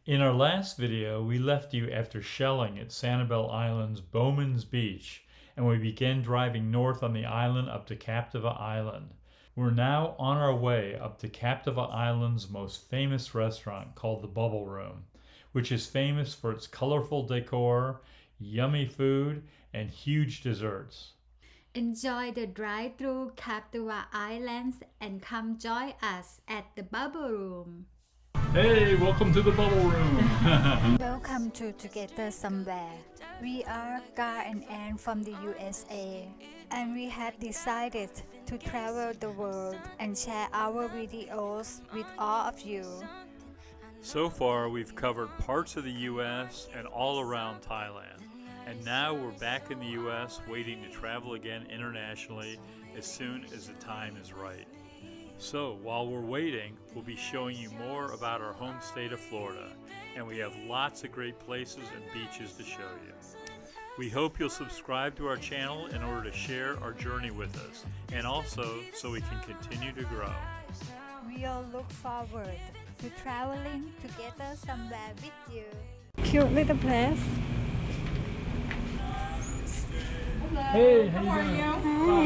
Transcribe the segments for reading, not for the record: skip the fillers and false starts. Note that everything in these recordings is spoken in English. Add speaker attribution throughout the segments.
Speaker 1: In our last video, we left you after shelling at Sanibel Island's Bowman's Beach, and we began driving north on the island up to Captiva Island. We're now on our way up to Captiva Island's most famous restaurant called the Bubble Room, which is famous for its colorful decor, yummy food, and huge desserts.
Speaker 2: Enjoy the drive through Captiva Islands and come join us at the Bubble Room.
Speaker 1: Hey, welcome to the Bubble Room!
Speaker 2: Welcome to Together Somewhere. We are Gar and Ann from the USA, and we had decided to travel the world and share our videos with all of you.
Speaker 1: So far, we've covered parts of the US and all around Thailand. And now we're back in the US waiting to travel again internationally as soon as the time is right. So while we're waiting, we'll be showing you more about our home state of Florida, and we have lots of great places and beaches to show you. We hope you'll subscribe to our channel in order to share our journey with us, and also so we can continue to grow.
Speaker 2: We all look forward to traveling together somewhere with you. Cute little place.
Speaker 1: Hey, how are you?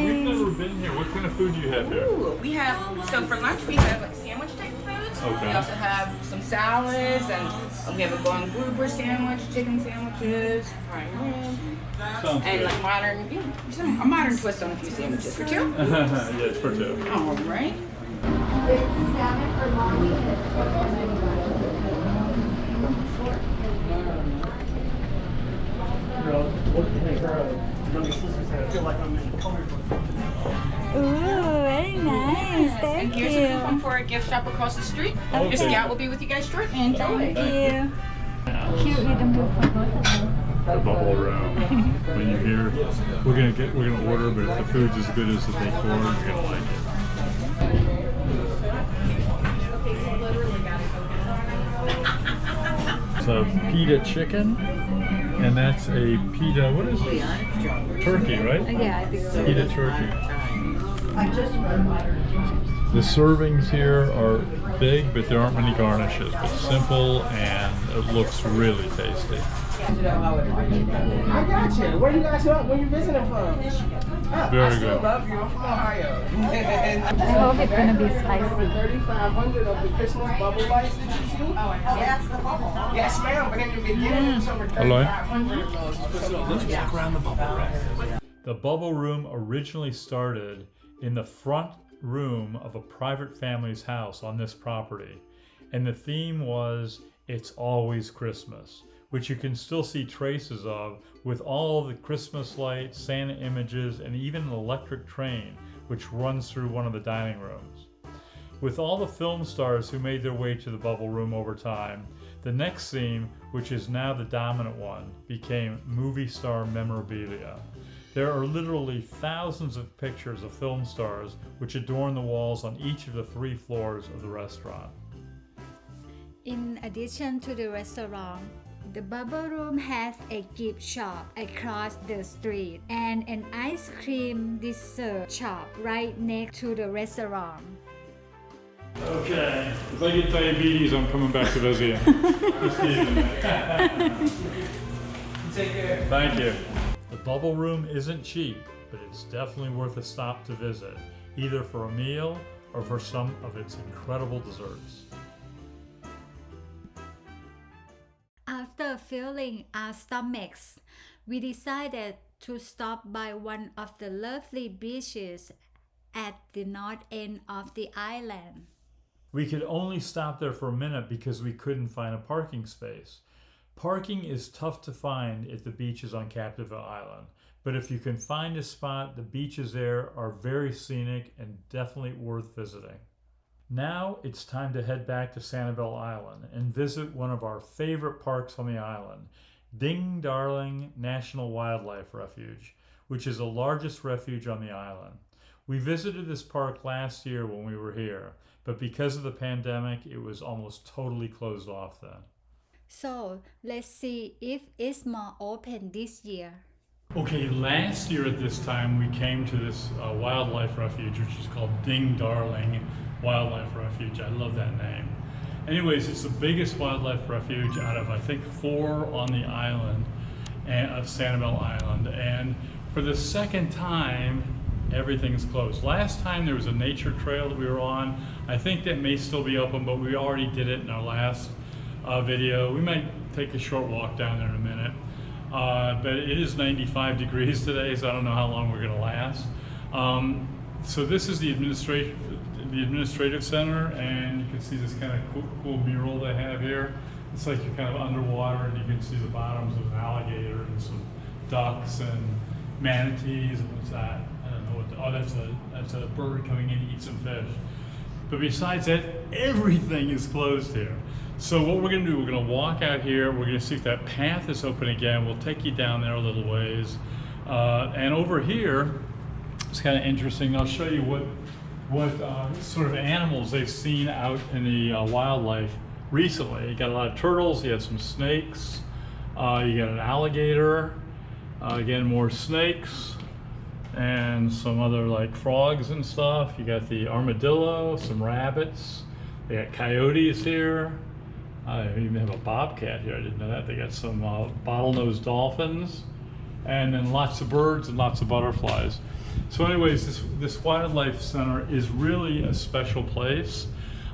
Speaker 1: We've never been here. What kind of food do you have here?
Speaker 3: Ooh, we have, so for lunch we have like sandwich type foods.
Speaker 1: Okay.
Speaker 3: We also have some salads and we have a golden grouper sandwich, chicken sandwiches, prime rib,
Speaker 1: Sounds
Speaker 3: and
Speaker 1: good.
Speaker 3: like modern, a modern twist on a few sandwiches. For two?
Speaker 1: Yes, for two.
Speaker 3: All right.
Speaker 2: Ooh, very nice. Thank
Speaker 3: And here's a
Speaker 2: you.
Speaker 3: coupon for a gift shop across the street.
Speaker 1: Okay.
Speaker 3: Your scout will be with you guys shortly. Enjoy.
Speaker 2: Thank you. Cute little move for both of us.
Speaker 1: The Bubble Room. When you're here, we're gonna order, but if the food's as good as the decor, you're gonna like it. So pita chicken, and that's a pita. What is this? Turkey, right?
Speaker 2: Yeah, I think so.
Speaker 1: Pita turkey. The servings here are big, but there aren't many garnishes. But simple, and it looks really tasty.
Speaker 4: I got you. Where you guys from? Where you visiting from?
Speaker 1: Very
Speaker 4: I still
Speaker 1: good.
Speaker 4: love you. I'm from Ohio.
Speaker 2: I hope it's gonna be spicy.
Speaker 4: 3,500 of the Christmas bubble lights that you see? Yes, the bubble. Yes, ma'am. But in the beginning, it's over 3,500 of those. So let's walk around the bubble.
Speaker 1: The Bubble Room originally started in the front room of a private family's house on this property, and the theme was "It's Always Christmas," which you can still see traces of with all the Christmas lights, Santa images, and even an electric train which runs through one of the dining rooms. With all the film stars who made their way to the Bubble Room over time, the next theme, which is now the dominant one, became movie star memorabilia. There are literally thousands of pictures of film stars which adorn the walls on each of the 3 floors of the restaurant.
Speaker 2: In addition to the restaurant, the Bubble Room has a gift shop across the street and an ice cream dessert shop right next to the restaurant.
Speaker 1: Okay, if I get diabetes, I'm coming back to visit you.
Speaker 4: Take care.
Speaker 1: Thank you. The Bubble Room isn't cheap, but it's definitely worth a stop to visit, either for a meal or for some of its incredible desserts.
Speaker 2: After filling our stomachs, we decided to stop by one of the lovely beaches at the north end of the island.
Speaker 1: We could only stop there for a minute because we couldn't find a parking space. Parking is tough to find at the beaches on Captiva Island, but if you can find a spot, the beaches there are very scenic and definitely worth visiting. Now it's time to head back to Sanibel Island and visit one of our favorite parks on the island, Ding Darling National Wildlife Refuge, which is the largest refuge on the island. We visited this park last year when we were here, but because of the pandemic, it was almost totally closed off then.
Speaker 2: So let's see if it's more open this year.
Speaker 1: Okay, last year at this time we came to this wildlife refuge, which is called Ding Darling Wildlife Refuge. I love that name. Anyways, it's the biggest wildlife refuge out of, I think, 4 on the island of Sanibel Island. And for the second time, everything's closed. Last time there was a nature trail that we were on. I think that may still be open, but we already did it in our last video. We might take a short walk down there in a minute. But it is 95 degrees today, so I don't know how long we're gonna last. So this is the administrative center, and you can see this kind of cool mural they have here. It's like you're kind of underwater, and you can see the bottoms of an alligator and some ducks and manatees. And what's that? I don't know what. That's a bird coming in to eat some fish. But besides that, everything is closed here. So what we're gonna do, we're gonna walk out here. We're gonna see if that path is open again. We'll take you down there a little ways. And over here, it's kind of interesting. I'll show you what sort of animals they've seen out in the wildlife recently. You got a lot of turtles, you have some snakes, you got an alligator, again more snakes, and some other like frogs and stuff. You got the armadillo, some rabbits, they got coyotes here. I even have a bobcat here, I didn't know that. They got some bottlenose dolphins, and then lots of birds and lots of butterflies. So anyways, this wildlife center is really a special place.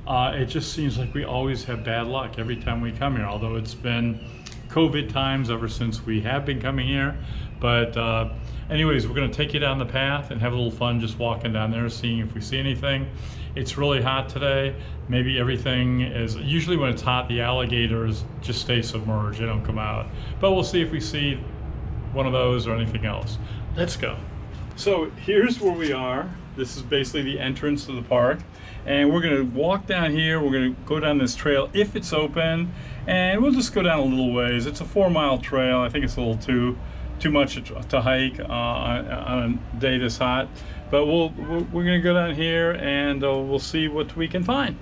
Speaker 1: It just seems like we always have bad luck every time we come here, although it's been COVID times ever since we have been coming here. But anyways, we're gonna take you down the path and have a little fun just walking down there, seeing if we see anything. It's really hot today. Maybe everything is, usually when it's hot, the alligators just stay submerged, they don't come out. But we'll see if we see one of those or anything else. Let's go. So here's where we are. This is basically the entrance to the park. And we're gonna walk down here. We're gonna go down this trail if it's open. And we'll just go down a little ways. It's a 4-mile trail. I think it's a little too much to hike on a day this hot. But we're gonna go down here and we'll see what we can find.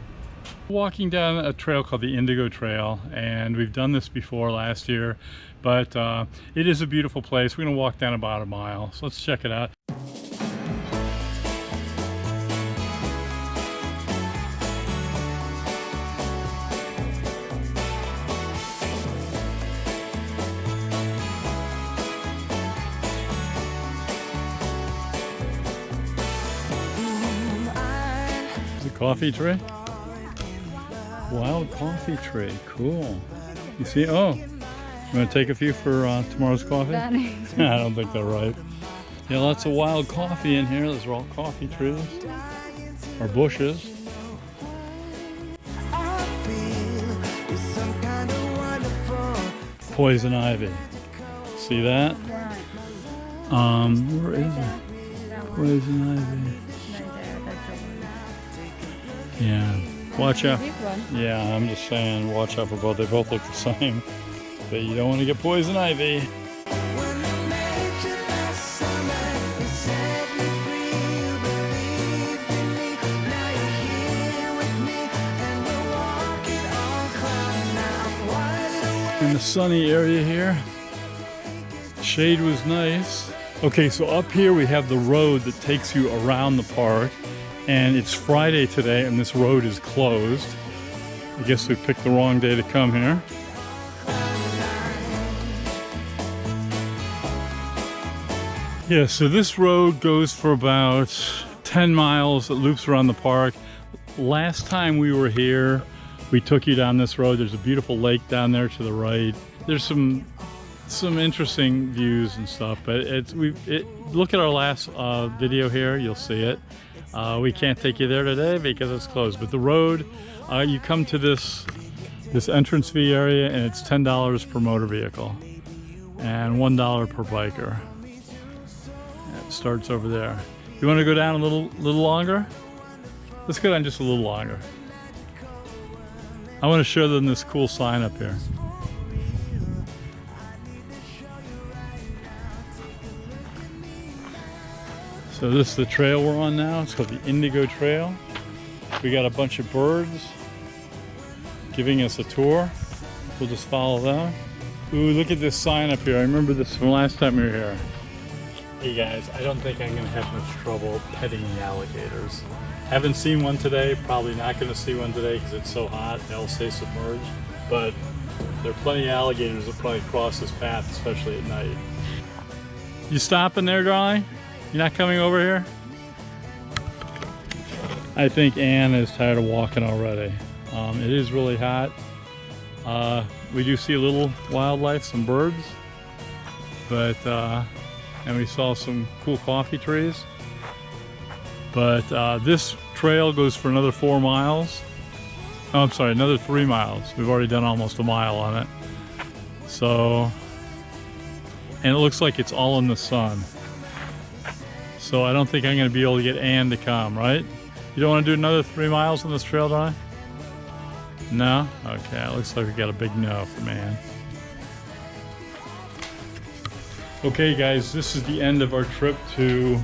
Speaker 1: Walking down a trail called the Indigo Trail, and we've done this before last year, but it is a beautiful place. We're gonna walk down about a mile, so let's check it out. Is it a coffee tree? Wild coffee tree, cool. You see, oh, you want to take a few for tomorrow's coffee? I don't think they're ripe. Yeah, lots of wild coffee in here. Those are all coffee trees, or bushes. Poison ivy. See that? Where is it? Poison ivy. Yeah. Watch out. Yeah, I'm just saying, watch out for both. They both look the same. But you don't want to get poison ivy. In the sunny area here, shade was nice. Okay, so up here we have the road that takes you around the park. And it's Friday today, and this road is closed. I guess we picked the wrong day to come here. Yeah, so this road goes for about 10 miles. It loops around the park. Last time we were here, we took you down this road. There's a beautiful lake down there to the right. There's some interesting views and stuff, but look at our last video here, you'll see it. We can't take you there today because it's closed, but the road, you come to this entrance fee area, and it's $10 per motor vehicle and $1 per biker. It starts over there. You want to go down a little longer? Let's go down just a little longer. I want to show them this cool sign up here. So this is the trail we're on now. It's called the Indigo Trail. We got a bunch of birds giving us a tour. We'll just follow them. Ooh, look at this sign up here. I remember this from last time we were here. Hey guys, I don't think I'm gonna have much trouble petting the alligators. Haven't seen one today, probably not gonna see one today because it's so hot, they'll stay submerged. But there are plenty of alligators that probably cross this path, especially at night. You stopping there, darling? You're not coming over here? I think Anne is tired of walking already. It is really hot. We do see a little wildlife, some birds, but and we saw some cool coffee trees. But this trail goes for another 4 miles. Oh, I'm sorry, another 3 miles. We've already done almost a mile on it. So, and it looks like it's all in the sun. So I don't think I'm gonna be able to get Anne to come, right? You don't want to do another 3 miles on this trail, do I? No? Okay, it looks like we got a big no from Anne. Okay guys, this is the end of our trip to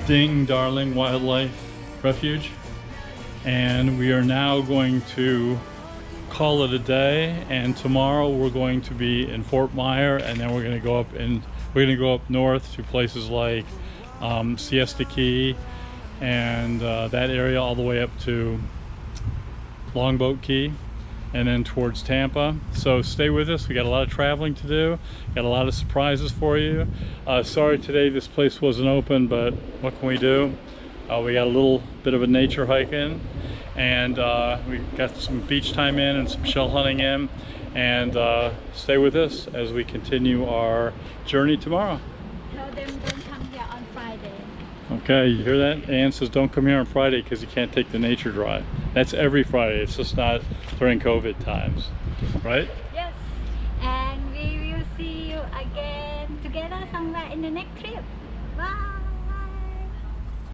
Speaker 1: Ding Darling Wildlife Refuge. And we are now going to call it a day, and tomorrow we're going to be in Fort Myer, and then we're going to go up north to places like Siesta Key and that area all the way up to Longboat Key and then towards Tampa. So stay with us, we got a lot of traveling to do, got a lot of surprises for you. Sorry today this place wasn't open, but what can we do? We got a little bit of a nature hike in, and we got some beach time in and some shell hunting in, and stay with us as we continue our journey tomorrow.
Speaker 2: Tell them don't come here on Friday.
Speaker 1: Okay, you hear that? Ann says don't come here on Friday because you can't take the nature drive. That's every Friday, it's just not during COVID times, right?
Speaker 2: Yes, and we will see you again together somewhere in the next trip.